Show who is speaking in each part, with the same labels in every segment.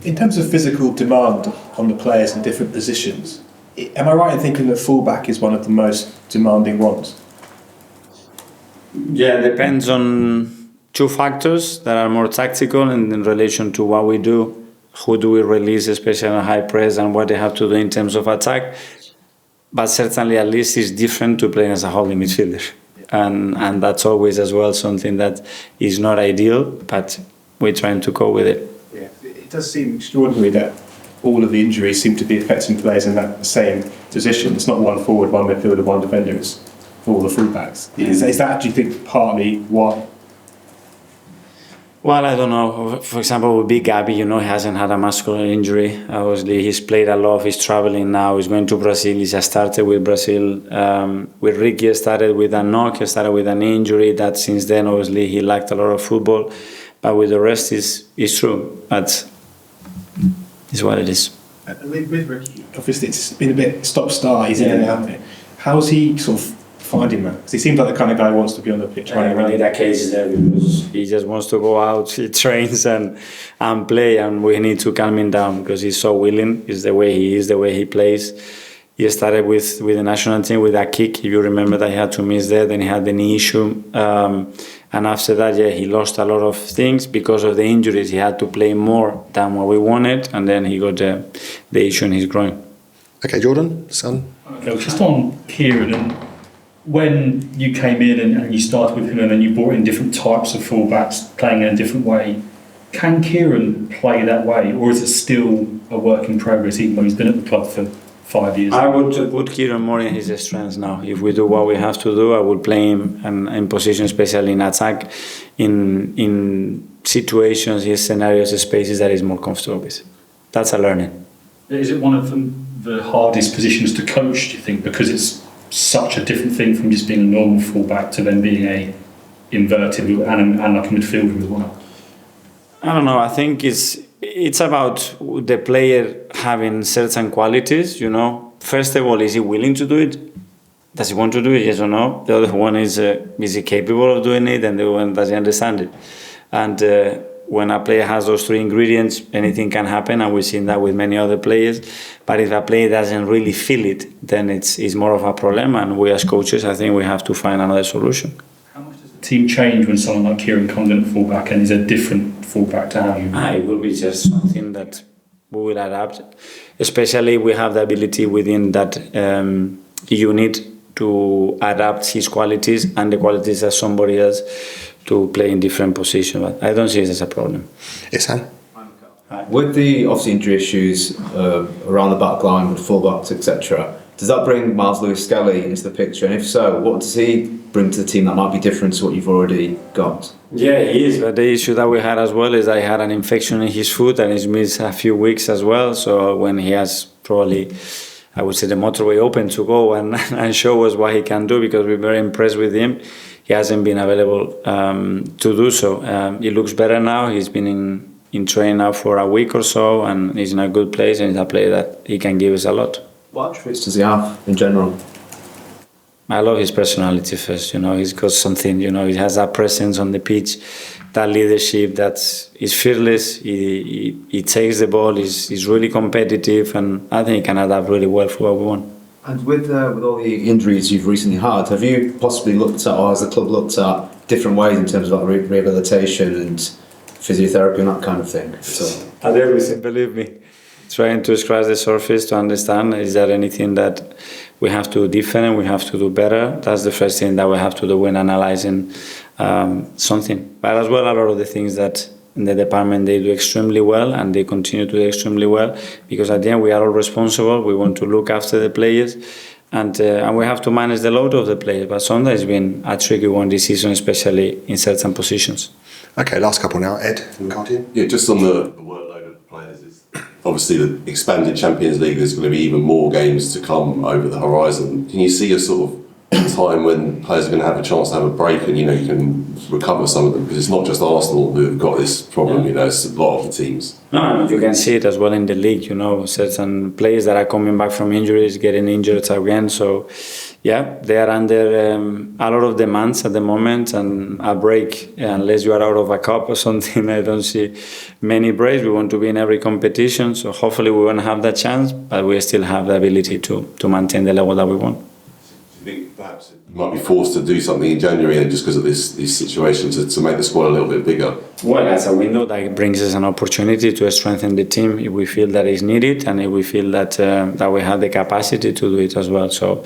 Speaker 1: In terms of physical demand on the players in different positions, am I right in thinking that fullback is one of the most demanding ones?
Speaker 2: Yeah, it depends on two factors that are more tactical and in relation to what we do, who do we release, especially on high press, and what they have to do in terms of attack. But certainly, at least, it's different to playing as a holding midfielder. And that's always as well something that is not ideal, but we're trying to cope with it.
Speaker 1: Yeah, it does seem extraordinary that all of the injuries seem to be affecting players in that same position. It's not one forward, one midfielder, one defender, it's all the fullbacks. Is that, do you think, partly why?
Speaker 2: Well, I don't know. For example, with Big Gabby, he hasn't had a muscular injury. Obviously, he's played a lot. He's traveling now. He's going to Brazil. He's started with Brazil. With Ricky, started with a knock. He started with an injury. That since then, obviously, he lacked a lot of football. But with the rest, it's true. But it's what it is.
Speaker 1: With Ricky, obviously, it's been a bit stop-start. He's in and out there. How's he sort of finding that? Because he seems like the kind of guy who wants to be on the pitch running around.
Speaker 2: We need a case there because he just wants to go out, he trains and play, and we need to calm him down because he's so willing. It's the way he is, the way he plays. He started with the national team with a kick. If you remember that he had to miss there, then he had the knee issue. And after that, he lost a lot of things because of the injuries. He had to play more than what we wanted, and then he got the issue in his groin.
Speaker 3: Okay, Jordan, son.
Speaker 4: Okay, just on Kieran, and when you came in and you started with him and then you brought in different types of fullbacks playing in a different way, can Kieran play that way, or is it still a work in progress even though he's been at the club for 5 years?
Speaker 2: I would put Kieran more in his strengths now. If we do what we have to do, I would play him in position, especially in attack, in situations, in scenarios, spaces that he's more comfortable with. That's a learning.
Speaker 4: Is it one of the hardest positions to coach, do you think, because it's such a different thing from just being a normal fullback to then being a inverted and like a midfielder as well?
Speaker 2: I don't know. I think it's about the player having certain qualities. First of all, is he willing to do it? Does he want to do it? Yes or no. The other one is he capable of doing it? And the other one, does he understand it? And when a player has those three ingredients, anything can happen, and we've seen that with many other players. But if a player doesn't really feel it, then it's more of a problem, and we as coaches, I think we have to find another solution.
Speaker 4: How much does the team change when someone like Kieran comes in at fullback and is a different fullback to how you?
Speaker 2: It will be just something that we will adapt, especially we have the ability within that unit to adapt his qualities and the qualities of somebody else to play in different positions. But I don't see it as a problem.
Speaker 3: Ihsan?
Speaker 5: With the obviously injury issues around the back line with fullbacks, etc., does that bring Myles Lewis-Skelly into the picture? And if so, what does he bring to the team that might be different to what you've already got?
Speaker 2: Yeah, he is. But the issue that we had as well is that he had an infection in his foot and he's missed a few weeks as well. So when he has probably, I would say, the motorway open to go and show us what he can do, because we're very impressed with him. He hasn't been available to do so. He looks better now. He's been in training now for a week or so, and he's in a good place, and he's a player that he can give us a lot.
Speaker 5: What attributes does he have in general?
Speaker 2: I love his personality first. He's got something. He has that presence on the pitch, that leadership. He's fearless. He takes the ball. He's really competitive, and I think he can adapt really well for what we want.
Speaker 5: And with all the injuries you've recently had, have you possibly looked at, or has the club looked at different ways in terms of like rehabilitation and physiotherapy and that kind of thing?
Speaker 2: At everything, believe me. Trying to scratch the surface to understand, is there anything that we have to do different, we have to do better? That's the first thing that we have to do when analysing something. But as well, a lot of the things that in the department they do extremely well, and they continue to do extremely well, because at the end we are all responsible. We want to look after the players, and we have to manage the load of the players. But sometimes it's been a tricky one this season, especially in certain positions.
Speaker 3: Okay, last couple now. Ed from Guardian.
Speaker 6: Yeah, just on the workload of players. Obviously, the expanded Champions League, there's going to be even more games to come over the horizon. Can you see a sort of a time when players are going to have a chance to have a break and, you can recover some of them, because it's not just Arsenal who have got this problem, it's a lot of the teams.
Speaker 2: No, you can see it as well in the league, certain players that are coming back from injuries, getting injured again. So, yeah, they are under a lot of demands at the moment, and a break, unless you are out of a cup or something, I don't see many breaks. We want to be in every competition, so hopefully we won't have that chance, but we still have the ability to maintain the level that we want.
Speaker 6: Do you think perhaps you might be forced to do something in January and just because of these situations to make the squad a little bit bigger?
Speaker 2: Well, as a window that brings us an opportunity to strengthen the team if we feel that is needed, and if we feel that that we have the capacity to do it as well. So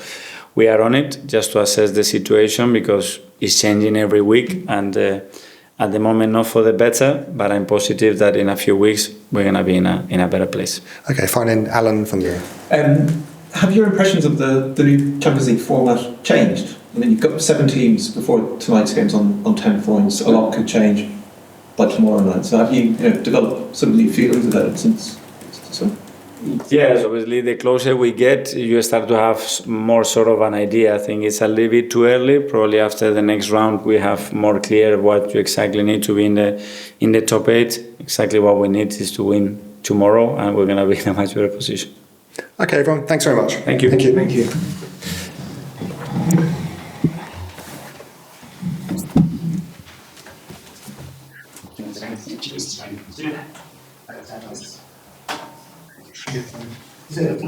Speaker 2: we are on it just to assess the situation, because it's changing every week, and at the moment not for the better, but I'm positive that in a few weeks we're going to be in a better place.
Speaker 3: Okay, fine. And Alan from the...
Speaker 7: Have your impressions of the new Champions League format changed? I mean, you've got 7 teams before tonight's games on 10 points. A lot could change by tomorrow night. So have you developed some new feelings about it since?
Speaker 2: Yes, obviously the closer we get, you start to have more sort of an idea. I think it's a little bit too early. Probably after the next round we have more clear what you exactly need to be in the top 8. Exactly what we need is to win tomorrow, and we're going to be in a much better position.
Speaker 3: Okay, everyone, thanks very much.
Speaker 2: Thank you.
Speaker 3: Thank you.
Speaker 7: Thank you.
Speaker 1: Is it